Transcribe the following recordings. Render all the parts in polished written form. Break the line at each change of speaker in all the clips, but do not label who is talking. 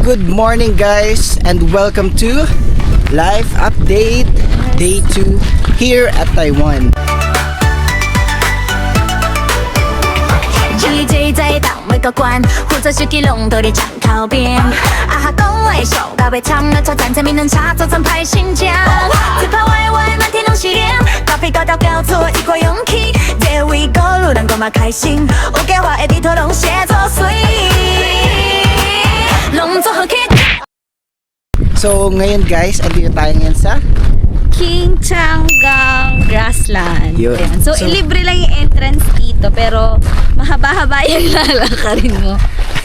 good morning guys and welcome to Life Update Day 2 here at Taiwan.
一直在当每个关，负责手机龙头的站靠边。啊哈，讲话手到被抢了，车站才没能查，早餐派新疆。自拍歪歪，满天拢是脸，咖啡高到交错一块勇气。There we go， 路人够嘛开心，有计划的地图拢写作水，拢做好 kick。
So ngayon guys, andito tayo ngayon sa
King Changang Grassland.
Yun.
Ayan. So, libre lang yung entrance dito, pero mahaba-haba yung lalakarin mo.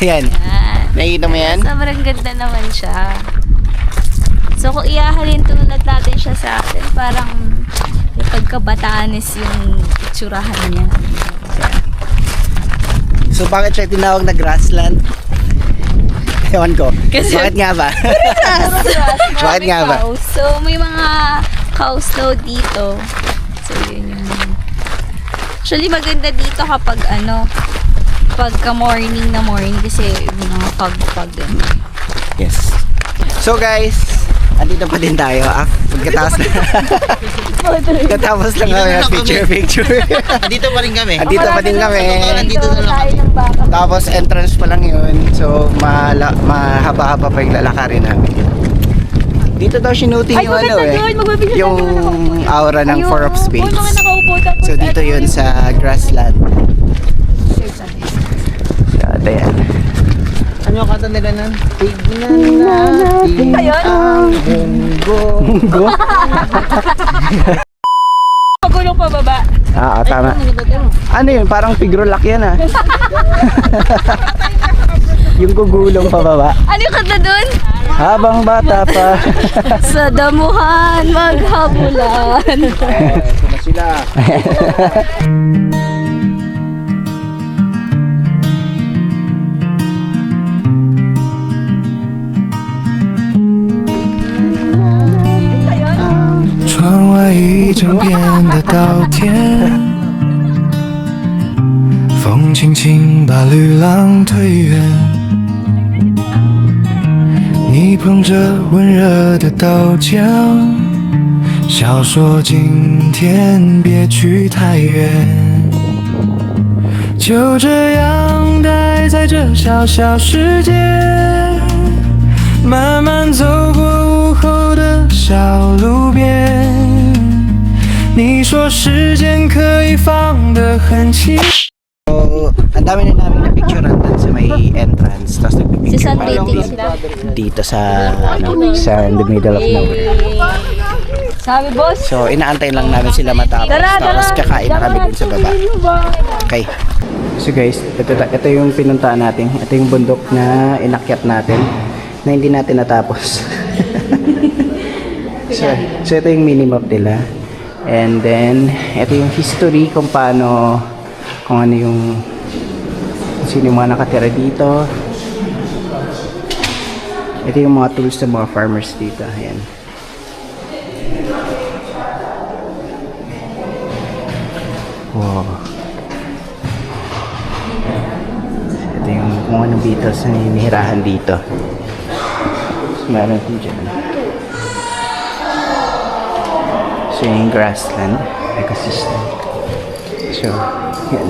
Ayan,
Ayan.
nakikita mo yan?
Sobrang ganda naman siya. So, kung iyahalin tulad natin siya sa atin, parang yung pagkabatanes yung itsurahan niya.
So bakit siya tinawag na grassland? Ewan ko.
Kasi-
Bakit nga ba? Bakit nga ba?
So, may mga cows daw dito. So, yun yung... Actually, maganda dito kapag pagka morning kasi yung mga pag
Yes. So guys, andito pa din tayo. Pagkatapos lang kami ng picture.
Andito pa rin kami.
Andito pa din kami.
Nandito na lang kami.
Tapos entrance pa lang yun. So mahaba-haba pa yung lalakarin namin. Dito daw sinuting yung yung aura ng Four of Spades. So dito yun sa grassland. So ayan.
Ano yung kanta nila nun? Tignan natin ang munggo.
Pagulong pa baba.
Tama. Ano yun? Parang pigrolak yan ah. Yung gugulong pababa.
Ano yung kanta dun?
Habang bata pa.
Sa damuhan, maghabulan.
Ito na sila.
已经变得稻田，风轻轻把绿浪推远。你捧着温热的豆浆，笑说今天别去太远。就这样待在这小小世界，慢慢走过午后的小路边。你说时间可以放得很轻。
So, ang dami na namin na-picturean dun sa may entrance. Tapos nagpipicture
Si San
pa
Dating sila.
dito sa in the middle of nowhere.
Sabi boss.
So, inaantay lang namin sila matapos. Tapos kakain na kami dun sa baba. Okay. So guys, ito yung pinuntaan natin. Ito yung bundok na inakyat natin na hindi natin natapos. so ito yung minimap nila. And then, ito yung history kung paano, kung ano yung, sino yung mga nakatira dito. Ito yung mga tools ng mga farmers dito. Ayan. Wow. Ito yung kung anong beetles na ninihirahan dito. So, meron din dyan. So yung grassland ecosystem. So, yan.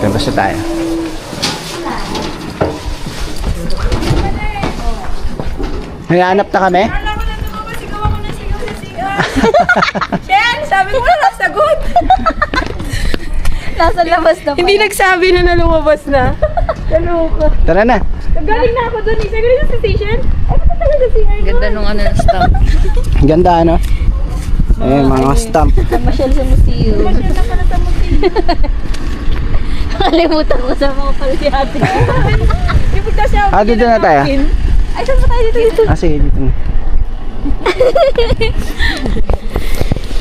Labas na tayo. Naghahanap na kami?
Ken, sabi mo na sagot.
Nasa labas na
Hindi nagsabi na lumabas na. Lalo
Tara na.
Galing na ako dun. Isa galing sa station. Ay, ba't talaga si Arno?
Ganda nung ng stamp.
Ganda ano? Ayun, mga stamp.
Namasyal sa museum. Nakalimutan ko sa mga palyate.
Ipag kasi ako.
Dito na tayo.
Ay, saan ba tayo dito?
Sige, dito na.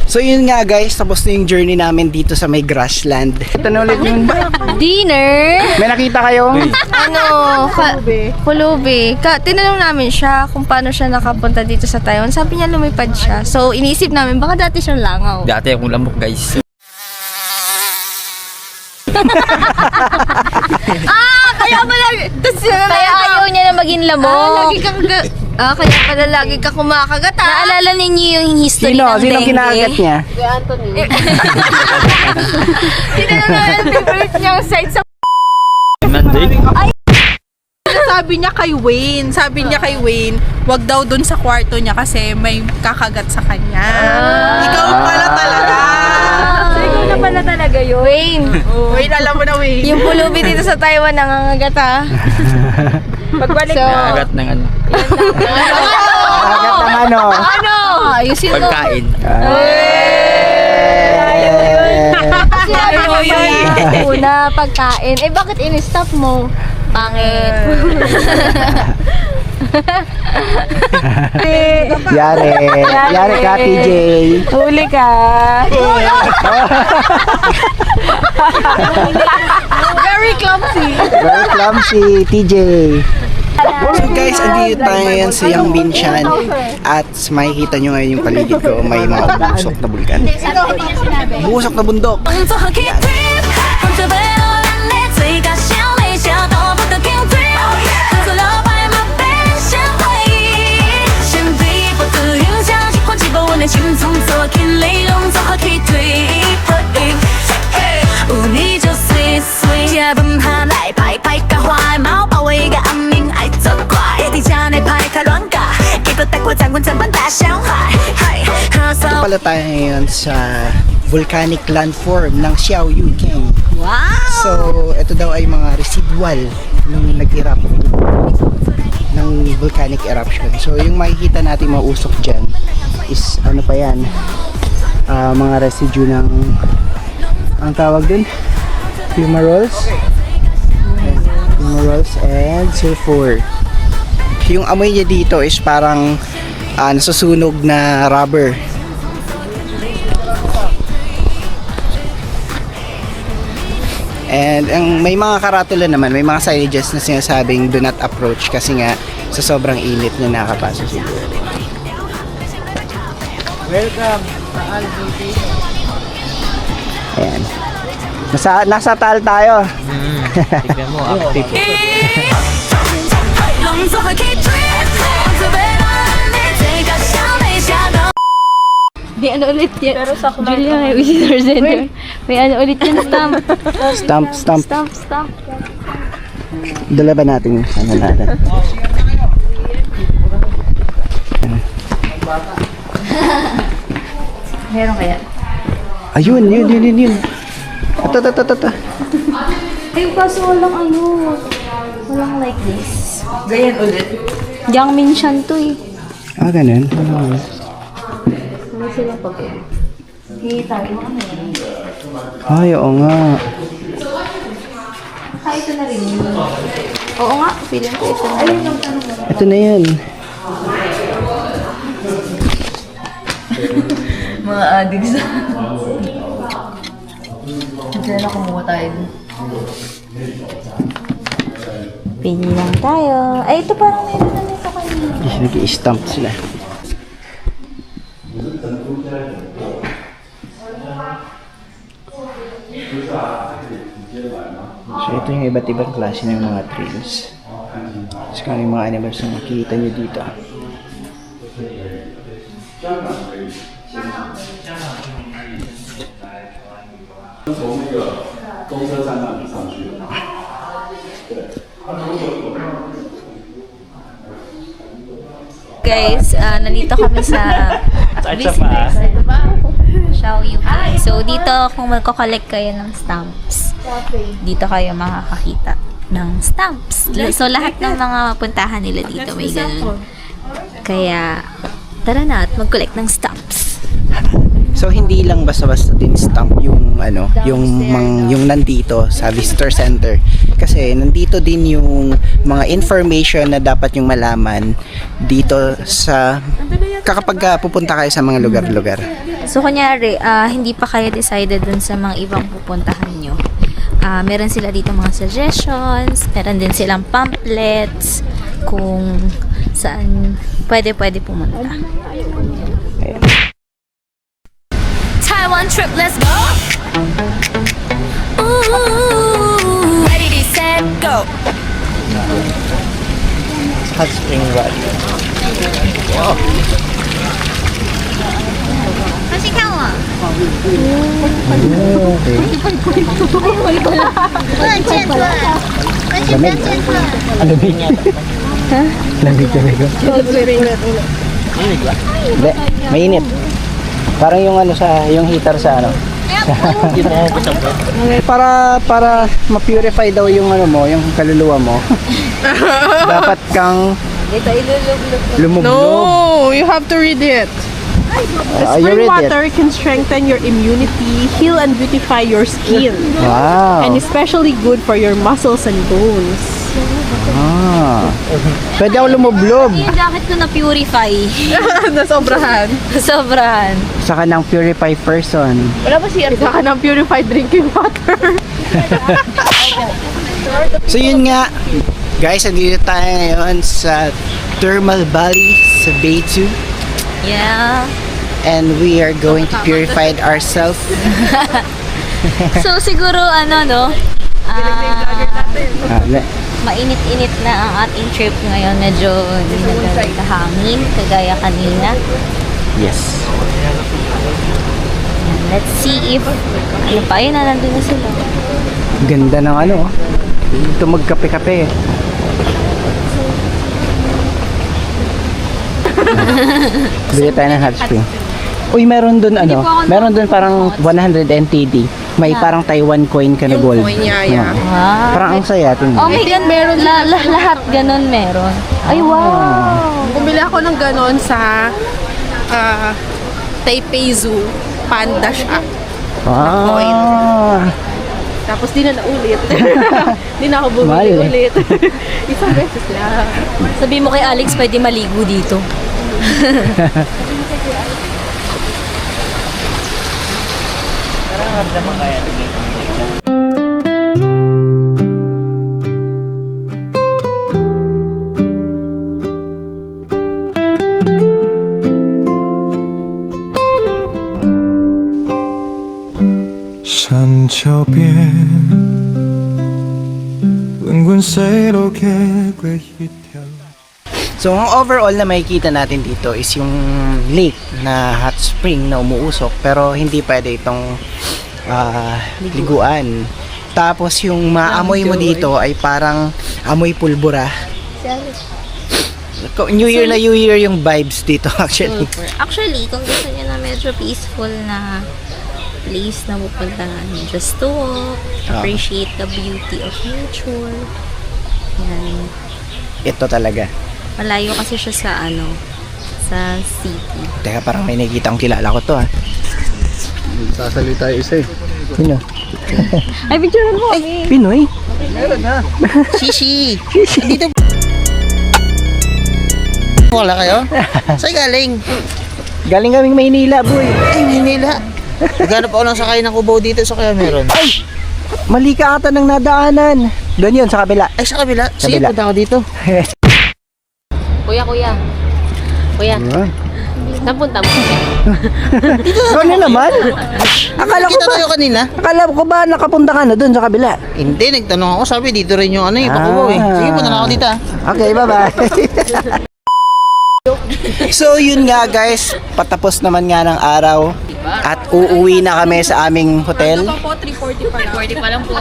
So yun nga guys, tapos na yung journey namin dito sa may grassland. Ito na ulit yung...
Dinner?
May nakita kayong...
Pulubi. Tinanong namin siya kung paano siya nakapunta dito sa Taiwan. Sabi niya lumipad siya. So, inisip namin, baka dati siyang langaw.
Dati akong lamok guys.
Kaya ayaw niya na maging lamok. Kaya pala lagi ka kumakagat Naalala ninyo yung history
Sino?
ng
Sino
dengue?
kinagat niya?
Sino na yung favorite niyang side sa... Sabi niya kay Wayne, wag daw dun sa kwarto niya kasi may kakagat sa kanya. Ikaw pala talaga.
So, ikaw na pala talaga yun. Wayne.
Wayne, alam mo na Wayne.
Yung pulubi dito sa Taiwan nangangagat
Pagbalik
So,
Agat ng ano.
Kagat ng ano?
ayusin mo.
Pagkain.
Sinabi mo yun. Una, pagkain. Bakit in-stop mo? Pangit.
Yari ka, TJ.
Huli ka.
Very clumsy.
Very clumsy, TJ. So guys, andito tayo ngayon sa Yangmingshan at makikita nyo ngayon yung paligid ko, may mga busok na bulkan. Busok na bundok.
动作和 keep grip，放着杯我让你最高效微笑到不得 keep grip，喝醉了白马杯先回忆，先避不得影响情况，气氛我内心从昨天泪动作和 keep grip，你就碎碎也不怕来拍拍个坏猫，把我一个安明爱责怪，底下那拍开乱嘎，给个带过战棍整班大小孩，喝
Ito
骚。
pala tayo ngayon sa volcanic landform ng Xiaoyuking.
Wow!
So, ito daw ay mga residual nung nag-erupt ng volcanic eruption. So, yung makikita natin mausok dyan is ano pa yan, mga residue ng ang tawag dun? Fumaroles? Fumaroles and sulfur. Yung amoy niya dito is parang nasusunog na rubber. And may mga karatula naman, may mga signages na sinasabing do not approach kasi nga sa sobrang init na nakapasok siguro.
Welcome sa Albuquerque.
Ayan. Nasa Taal tayo.
Tignan mo, active.
动作和 keep grip，放着杯我让你最高效微笑到。
May ano ulit yan? Pero sa Julia, may visitor center. May ano ulit yan, stamp.
Stamp. Dala ba natin yung ano natin?
Meron kaya?
Ayun, yun. Ito.
Ay, kaso walang ano. Walang like this. Ganyan ulit? Yangmingshan to eh.
Ganun.
Ano silang pag-uwi? Hindi tayo ano yun.
Ay, oo nga.
Ito na rin yun. Oo nga, feeling ko ito na rin.
Ito na yan.
Mga addicts na. Diyan na kumuha tayo. Pili lang tayo. Ay, ito parang meron na nito kanina.
Nag-i-stamp sila. So ito yung iba't ibang klase ng mga trails. So kung ano yung mga animals na makikita nyo dito.
Guys, nandito kami sa Xiaoyuking. So, dito kung magko-collect kayo ng stamps, dito kayo makakakita ng stamps. So, lahat ng mga puntahan nila dito may ganun. Kaya, tara na at mag-collect ng stamps.
So hindi lang basta-basta din stamp yung yung nandito sa visitor center kasi nandito din yung mga information na dapat yung malaman dito sa kapag pupunta kayo sa mga lugar-lugar.
So, kunyari, hindi pa kayo decided dun sa mga ibang pupuntahan nyo. Meron sila dito mga suggestions, meron din silang pamphlets kung saan pwede pumunta.
Taiwan trip, let's go. Ooh, ready to set,
Hot Spring Valley. Wow.
快去看我！
Lamig. Lamig talaga. Hindi, mainit. Parang yung ano sa, yung heater sa ano. para ma-purify daw yung ano mo, yung kaluluwa mo. Dapat kang lumublob.
No, you have to read it.
You
Spring
read
water can strengthen your immunity, heal and beautify your skin,
Wow.
and especially good for your muscles and bones.
Ah. Pwede ako lumublob.
Yung jacket ko na purify.
Nasobrahan.
Sobrahan.
Saka ng purify person.
Isa ka ng purified drinking water.
So yun nga, guys, andito tayo ngayon sa Thermal Valley sa Bay 2.
Yeah.
And we are going to purify ourselves.
So siguro ano no? Mainit-init na ang ating trip ngayon. Medyo hindi na hangin kagaya kanina.
Yes.
Let's see if ano pa yun na nandun na sila.
Ganda ng ano. Dito magkape-kape. Bili tayo ng hot spring. Uy, meron dun ano, meron dun parang 100 NTD. May parang Taiwan coin ka na gold.
coin niya, yeah.
Wow.
Parang ang saya.
Oh my God, meron lahat ganun meron. Ay wow.
Bumili ako ng ganon sa Taipei Zoo Panda Shop. Coin.
Ah,
Tapos di na naulit. Di na ako
Mahal
bumili
eh.
ulit. Isang beses lang.
Sabi mo kay Alex, pwede maligo dito.
山丘边，滚滚水路嘅過一條。
So, ang overall na makikita natin dito is yung lake na hot spring na umuusok pero hindi pwede itong liguan. Tapos yung maamoy mo dito ay parang amoy pulbura. New Year na New Year yung vibes dito actually.
Actually, kung gusto niyo na medyo peaceful na place na pupuntahan, just to walk, appreciate the beauty of nature. Yan.
Ito talaga.
Malayo kasi siya sa ano, sa city.
Teka, parang may nakikita akong kilala ko to ha. Sasalita isa eh. Sino?
Ay, picture mo kami.
Pinoy?
Shishi! Dito wala kayo? Saan galing?
Galing kaming Maynila, boy.
Ay, Manila. Naghanap ako lang sakay ng Cubao dito sa kaya meron.
Ay! Mali ka ata ng nadaanan. Doon yun, sa kabila.
Ay, sa kabila. Sige,
Kabila.
punta ako dito.
Kuya. Kuya, saan punta mo?
Ikaw na naman. Akala ko
Kita
ba,
tayo kanina.
akala ko ba nakapunta ka na doon sa kabila?
Hindi, nagtanong ako. Sabi, dito rin yung ano yung Cubao eh. Sige, punta na ako dito ah.
Okay, bye-bye. So yun nga guys, patapos naman nga ng araw at uuwi na kami sa aming hotel.
Po, 3:40 pa lang. 3:40 pa lang po.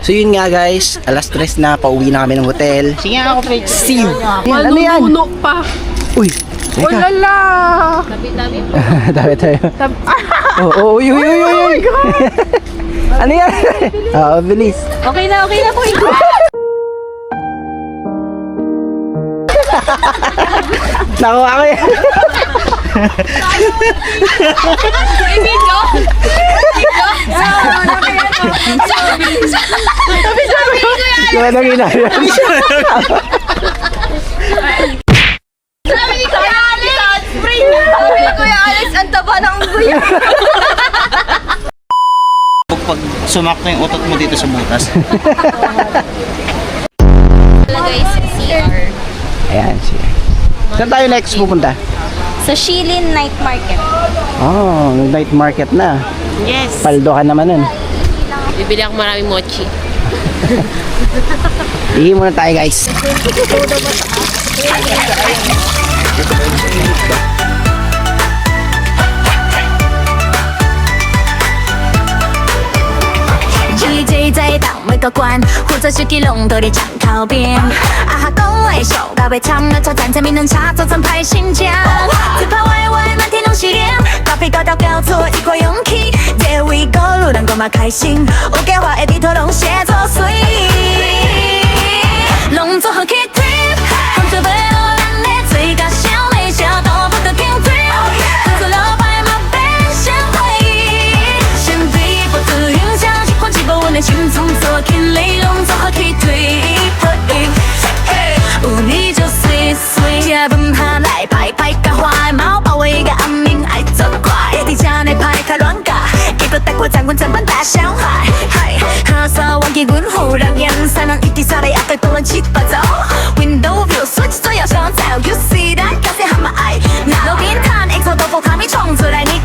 So yun nga guys, alas 3 na, pauwi na kami ng hotel.
Sige ako, Page.
See you! Ano yan?
Manununo pa.
Uy!
Oh
Teka.
lala!
Dami tayo. Oh, uy! Ano yan? Oo, bilis.
Okay na po.
Nakuha ko yan. Yung ano ginagawa?
Sabi ni Kuya Alex, Kuya Alex, ang taba ng kuya.
Pag sumakto yung utot mo dito sa butas.
Guys, CR.
Ayan, siya. Saan tayo next pupunta?
Sa Shilin Night Market.
Oh, night market na.
Yes.
Paldo ka naman nun.
Bibili ako maraming mochi.
Ihi muna tayo guys.
DJ 在当每个关，负责手机拢都在站靠边。啊哈，讲话笑到尾唱了车站，才名能查做成派新疆。自拍歪歪满天拢是脸，咖啡高调交错一块勇气。这位高路人够嘛开心，有计划的地图拢写作水，拢做好 K trip， 放着背后咱的嘴角笑泪笑到不得停止。合作老牌嘛变成回忆，先比不自影响，喜欢起过我的心中做起泪拢做好 K trip。有你就碎碎，吃饭下来拍拍甲花的猫，把我一个暗暝爱作怪，在这内拍开乱尬，结果带我站稳整班大小孩。嗨，哈萨忘记阮夫人颜色，人一直撒的阿个都乱七八糟。Window view switch 最要上早 ，You see that？感谢蛤蟆爱，路边摊 XO 豆腐卡米冲出来，你